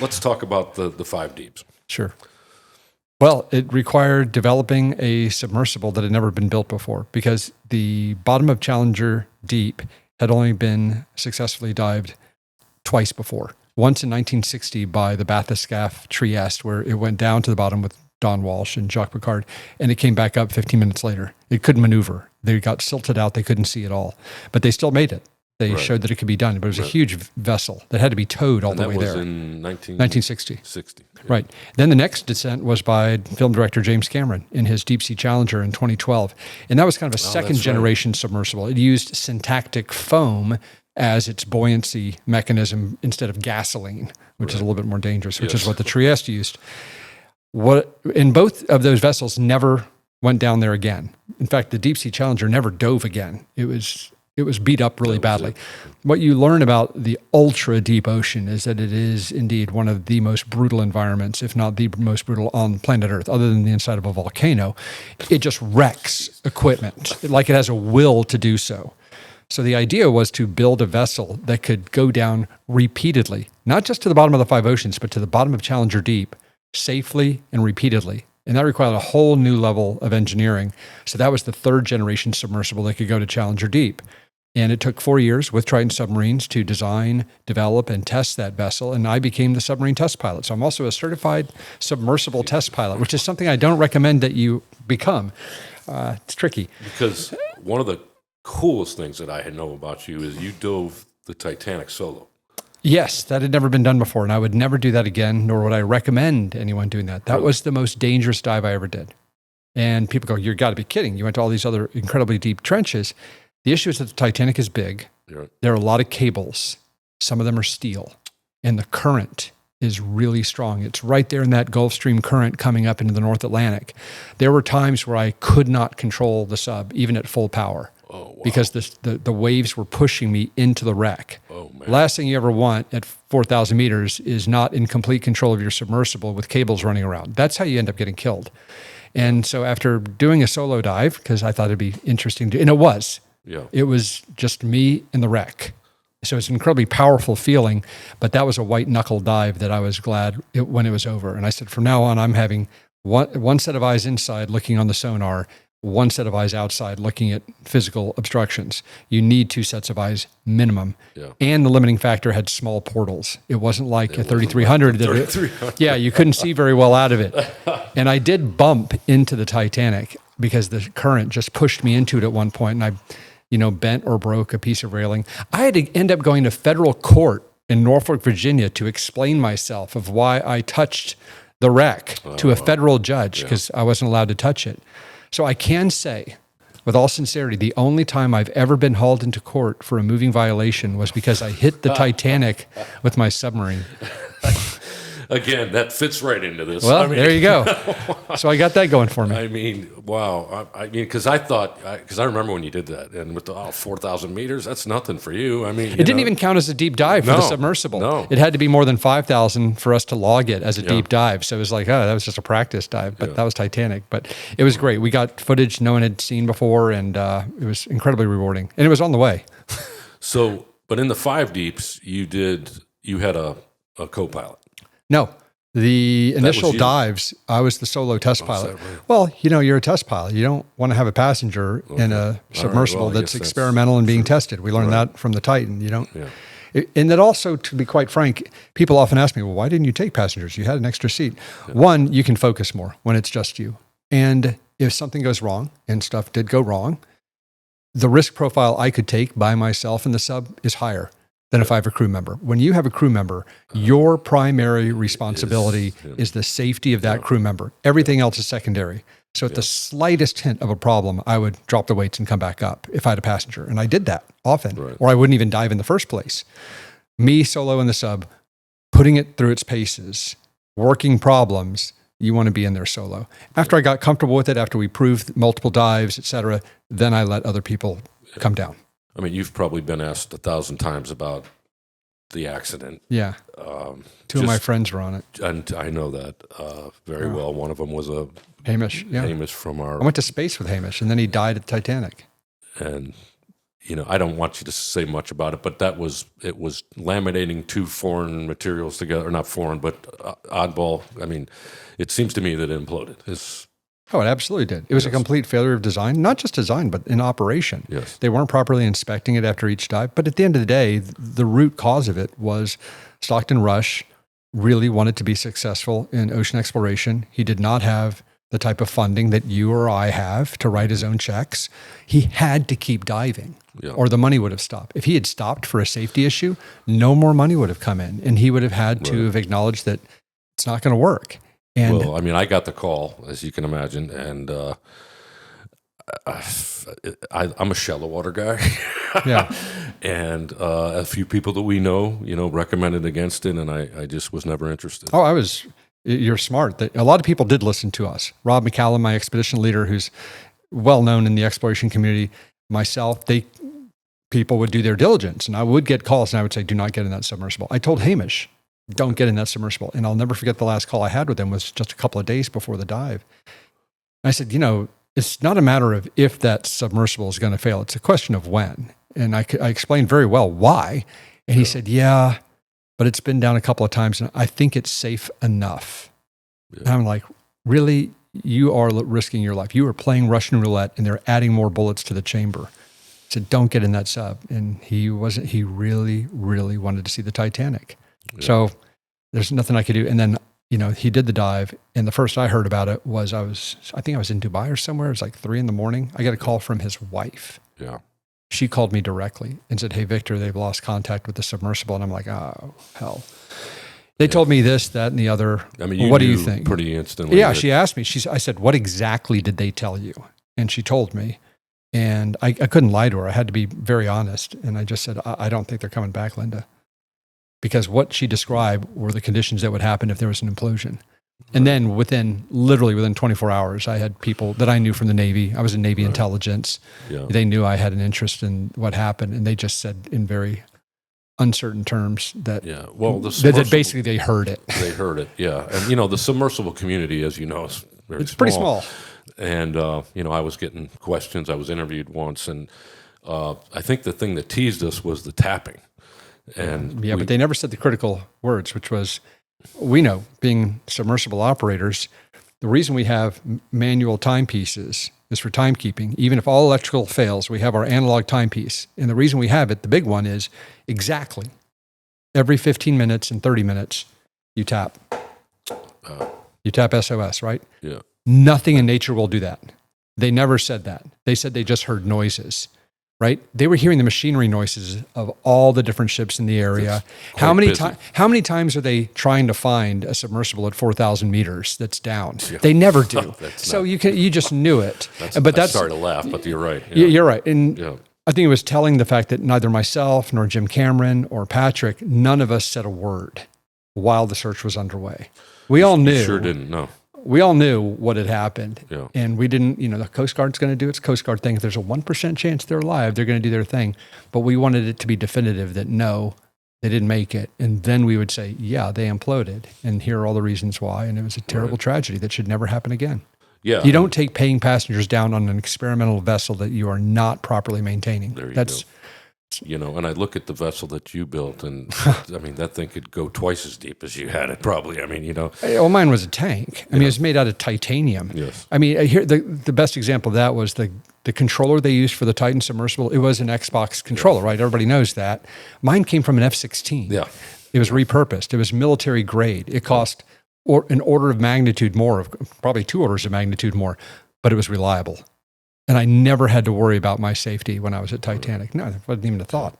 let's talk about the five deeps. Sure. Well, it required developing a submersible that had never been built before because the bottom of Challenger Deep had only been successfully dived twice before. Once in 1960 by the Bathyscaphe Trieste, where it went down to the bottom with Don Walsh and Jacques Picard, and it came back up 15 minutes later. It couldn't maneuver. They got silted out. They couldn't see at all. But they still made it. They showed that it could be done. But it was a huge vessel that had to be towed all the way there. That was in 1960. 60. Yeah. Right. Then the next descent was by film director James Cameron in his Deep Sea Challenger in 2012. And that was kind of a second generation submersible. It used syntactic foam as its buoyancy mechanism instead of gasoline, which is a little bit more dangerous, which is what the Trieste used. In both of those vessels never went down there again. In fact, the Deep Sea Challenger never dove again. It was beat up really badly. What you learn about the ultra deep ocean is that it is indeed one of the most brutal environments, if not the most brutal on planet Earth, other than the inside of a volcano. It just wrecks equipment, like it has a will to do so. So the idea was to build a vessel that could go down repeatedly, not just to the bottom of the five oceans, but to the bottom of Challenger Deep, safely and repeatedly. And that required a whole new level of engineering. So that was the third generation submersible that could go to Challenger Deep. And it took 4 years with Triton Submarines to design, develop, and test that vessel. And I became the submarine test pilot. So I'm also a certified submersible test pilot, which is something I don't recommend that you become. It's tricky. Because one of the coolest things that I know about you is you dove the Titanic solo. Yes, that had never been done before. And I would never do that again, nor would I recommend anyone doing that. That was the most dangerous dive I ever did. And people go, you've got to be kidding. You went to all these other incredibly deep trenches. The issue is that the Titanic is big. Yeah. There are a lot of cables. Some of them are steel. And the current is really strong. It's right there in that Gulf Stream current coming up into the North Atlantic. There were times where I could not control the sub, even at full power, because the waves were pushing me into the wreck. Oh, man. Last thing you ever want at 4,000 meters is not in complete control of your submersible with cables running around. That's how you end up getting killed. And so after doing a solo dive, because I thought it'd be interesting, and it was, it was just me and the wreck. So it's an incredibly powerful feeling, but that was a white knuckle dive that I was glad when it was over. And I said, from now on, I'm having one set of eyes inside looking on the sonar, one set of eyes outside looking at physical obstructions. You need two sets of eyes minimum. Yeah. And the limiting factor had small portals. It wasn't like a 3300. You couldn't see very well out of it. And I did bump into the Titanic because the current just pushed me into it at one point, and I bent or broke a piece of railing. I had to end up going to federal court in Norfolk, Virginia to explain myself of why I touched the wreck to a federal judge because I wasn't allowed to touch it. So I can say, with all sincerity, the only time I've ever been hauled into court for a moving violation was because I hit the Titanic with my submarine. Again, that fits right into this. Well, there you go. So I got that going for me. I mean, wow. Because I remember when you did that, and with the 4,000 meters, that's nothing for you. I mean, it didn't even count as a deep dive for the submersible. No. It had to be more than 5,000 for us to log it as a deep dive. So it was like, that was just a practice dive, but that was Titanic. But it was great. We got footage no one had seen before, and it was incredibly rewarding. And it was on the way. So, but in the five deeps, you had a co-pilot. No, the initial dives, I was the solo test pilot. Right? Well, you're a test pilot. You don't want to have a passenger in a submersible that's experimental and being tested. We learned that from the Titan. You don't. Yeah. And that also, to be quite frank, people often ask me, well, why didn't you take passengers? You had an extra seat. Yeah. One, you can focus more when it's just you. And if something goes wrong, and stuff did go wrong, the risk profile I could take by myself in the sub is higher than if I have a crew member. When you have a crew member, your primary responsibility is the safety of that crew member. Everything else is secondary. So at the slightest hint of a problem, I would drop the weights and come back up if I had a passenger. And I did that often, or I wouldn't even dive in the first place. Me solo in the sub, putting it through its paces, working problems, you want to be in there solo. After I got comfortable with it, after we proved multiple dives, et cetera, then I let other people come down. I mean, you've probably been asked 1,000 times about the accident. Yeah. Two of my friends were on it. And I know that very well. One of them was Hamish. Yeah. Hamish from our... I went to space with Hamish, and then he died at the Titanic. And I don't want you to say much about it, but it was laminating two foreign materials together, not foreign, but oddball. I mean, it seems to me that it imploded. Oh, it absolutely did. It was a complete failure of design, not just design, but in operation. Yes. They weren't properly inspecting it after each dive. But at the end of the day, the root cause of it was Stockton Rush really wanted to be successful in ocean exploration. He did not have the type of funding that you or I have to write his own checks. He had to keep diving, or the money would have stopped. If he had stopped for a safety issue, no more money would have come in, and he would have had to have acknowledged that it's not going to work. And well, I mean, I got the call, as you can imagine, and I'm a shallow water guy. yeah, And a few people that we know, recommended against it, and I just was never interested. Oh, you're smart. A lot of people did listen to us. Rob McCallum, my expedition leader, who's well known in the exploration community, myself, people would do their diligence, and I would get calls, and I would say, do not get in that submersible. I told Hamish, don't get in that submersible. And I'll never forget the last call I had with him was just a couple of days before the dive. I said, it's not a matter of if that submersible is going to fail. It's a question of when. And I explained very well why. And he said, yeah, but it's been down a couple of times, and I think it's safe enough. Yeah. And I'm like, really? You are risking your life. You are playing Russian roulette, and they're adding more bullets to the chamber. I said, don't get in that sub. And he really, really wanted to see the Titanic. Yeah. So there's nothing I could do. And then, he did the dive. And the first I heard about it was I think I was in Dubai or somewhere. It was like 3 a.m. I got a call from his wife. Yeah. She called me directly and said, hey, Victor, they've lost contact with the submersible. And I'm like, oh, hell. They told me this, that, and the other. I mean, what do you think? Pretty instantly. Yeah, she asked me. I said, what exactly did they tell you? And she told me. And I couldn't lie to her. I had to be very honest. And I just said, I don't think they're coming back, Linda. Because what she described were the conditions that would happen if there was an implosion. And then literally within 24 hours, I had people that I knew from the Navy. I was in Navy intelligence. Yeah. They knew I had an interest in what happened. And they just said in very uncertain terms that, that basically they heard it. They heard it, yeah. And, the submersible community, as you know, is very It's pretty small. And, I was getting questions. I was interviewed once. And I think the thing that teased us was the tapping. And but they never said the critical words, which was, we know, being submersible operators, the reason we have manual timepieces is for timekeeping. Even if all electrical fails, we have our analog timepiece. And the reason we have it, the big one, is exactly every 15 minutes and 30 minutes, you tap. You tap SOS, right? Yeah. Nothing in nature will do that. They never said that. They said they just heard noises. Right? They were hearing the machinery noises of all the different ships in the area. How many times are they trying to find a submersible at 4,000 meters that's down? Yeah. They never do. You just knew it. I'm sorry to laugh, but you're right. Yeah. You're right. And I think it was telling the fact that neither myself nor Jim Cameron or Patrick, none of us said a word while the search was underway. We all knew. Sure didn't, no. We all knew what had happened, and we didn't, the Coast Guard's going to do its Coast Guard thing. If there's a 1% chance they're alive, they're going to do their thing. But we wanted it to be definitive that no, they didn't make it. And then we would say, yeah, they imploded, and here are all the reasons why. And it was a terrible tragedy that should never happen again. Yeah. You don't take paying passengers down on an experimental vessel that you are not properly maintaining. There you go. And I look at the vessel that you built, and I mean, that thing could go twice as deep as you had it, probably. I mean, Well, mine was a tank. I mean, it was made out of titanium. Yes. I mean, here the best example of that was the controller they used for the Titan submersible. It was an Xbox controller, right? Everybody knows that. Mine came from an F-16. Yeah. It was repurposed. It was military grade. It cost an order of magnitude more, probably 2 orders of magnitude more, but it was reliable. And I never had to worry about my safety when I was at Titanic. No, it wasn't even a thought.